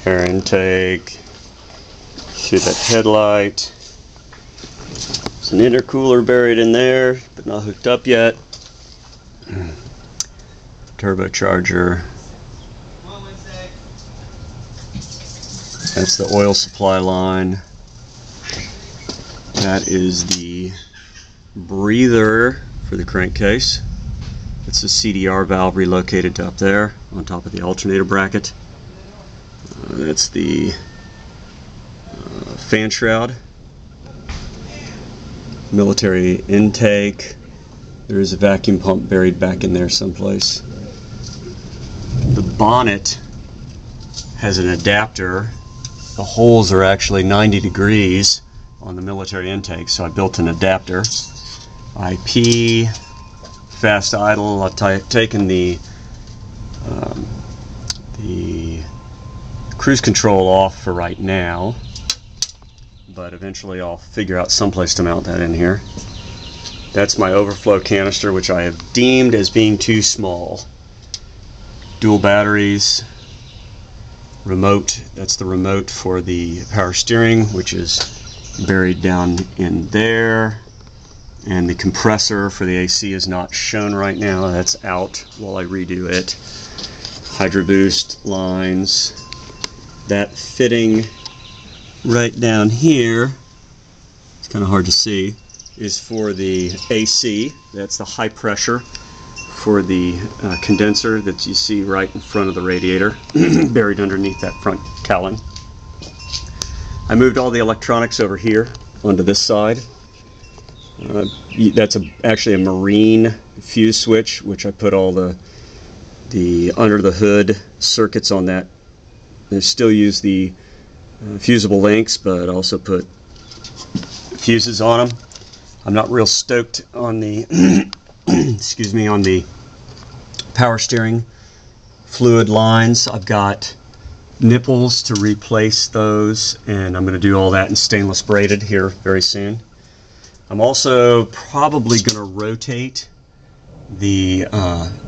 Air intake through that headlight. There's an intercooler buried in there, but not hooked up yet. Turbocharger. That's the oil supply line. That is the breather for the crankcase. It's a CDR valve relocated to up there on top of the alternator bracket. That's the fan shroud. Military intake. There is a vacuum pump buried back in there someplace. The bonnet has an adapter. The holes are actually 90 degrees on the military intake, so I built an adapter. IP, fast idle. I've taken the cruise control off for right now, but eventually I'll figure out someplace to mount that in here. That's my overflow canister, which I have deemed as being too small. Dual batteries. Remote, that's the remote for the power steering, which is buried down in there. And the compressor for the AC is not shown right now. That's out while I redo it. Hydro boost lines. That fitting right down here, it's kind of hard to see, is for the AC. That's the high pressure for the condenser that you see right in front of the radiator, buried underneath that front cowling. I moved all the electronics over here onto this side. That's actually a marine fuse switch, which I put all the under the hood circuits on that. I still use the fusible links, but also put fuses on them. I'm not real stoked on the excuse me, on the power steering fluid lines. I've got nipples to replace those, and I'm going to do all that in stainless braided here very soon. I'm also probably going to rotate the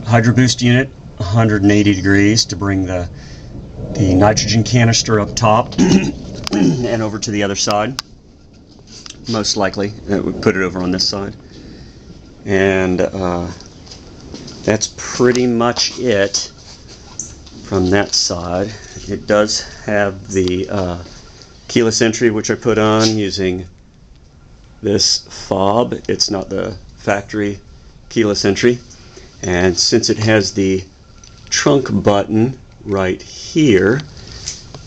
Hydro Boost unit 180 degrees to bring the nitrogen canister up top and over to the other side. Most likely, we put it over on this side. And that's pretty much it from that side. It does have the keyless entry, which I put on using this fob. It's not the factory keyless entry. And since it has the trunk button right here,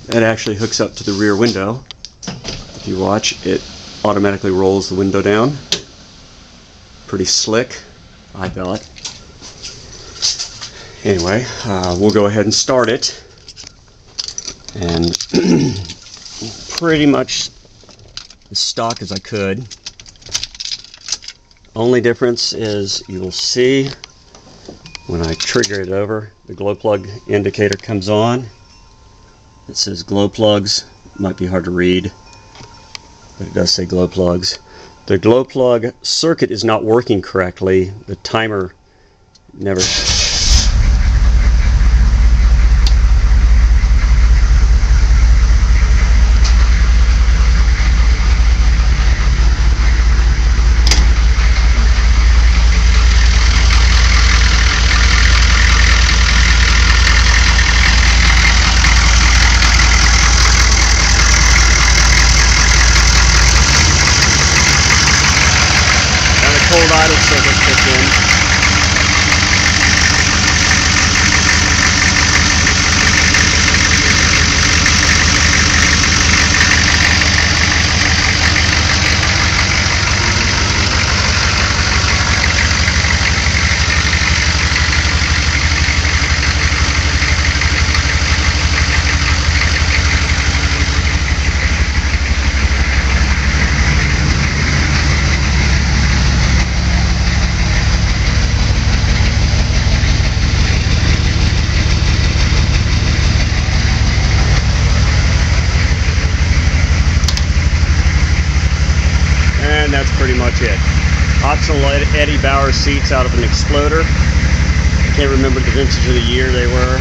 that actually hooks up to the rear window. If you watch, it automatically rolls the window down. Pretty slick, I thought. Anyway, we'll go ahead and start it. And pretty much as stock as I could. Only difference is you will see when I trigger it over, the glow plug indicator comes on. It says glow plugs. Might be hard to read, but it does say glow plugs. The glow plug circuit is not working correctly. The timer never... cold idle circuit kicked in. that's pretty much it. Optional Eddie Bauer seats out of an Exploder. I can't remember the vintage of the year they were.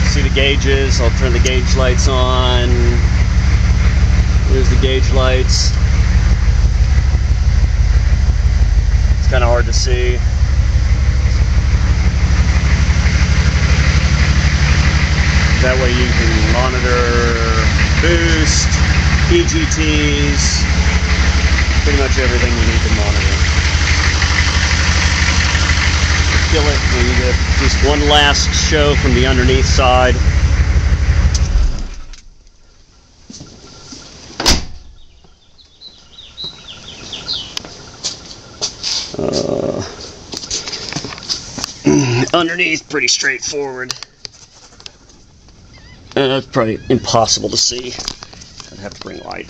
See the gauges. I'll turn the gauge lights on. There's the gauge lights. It's kind of hard to see. That way you can monitor boost, EGTs, pretty much everything you need to monitor. Kill it when you get just one last show from the underneath side. Underneath, pretty straightforward. That's probably impossible to see. I'd have to bring light.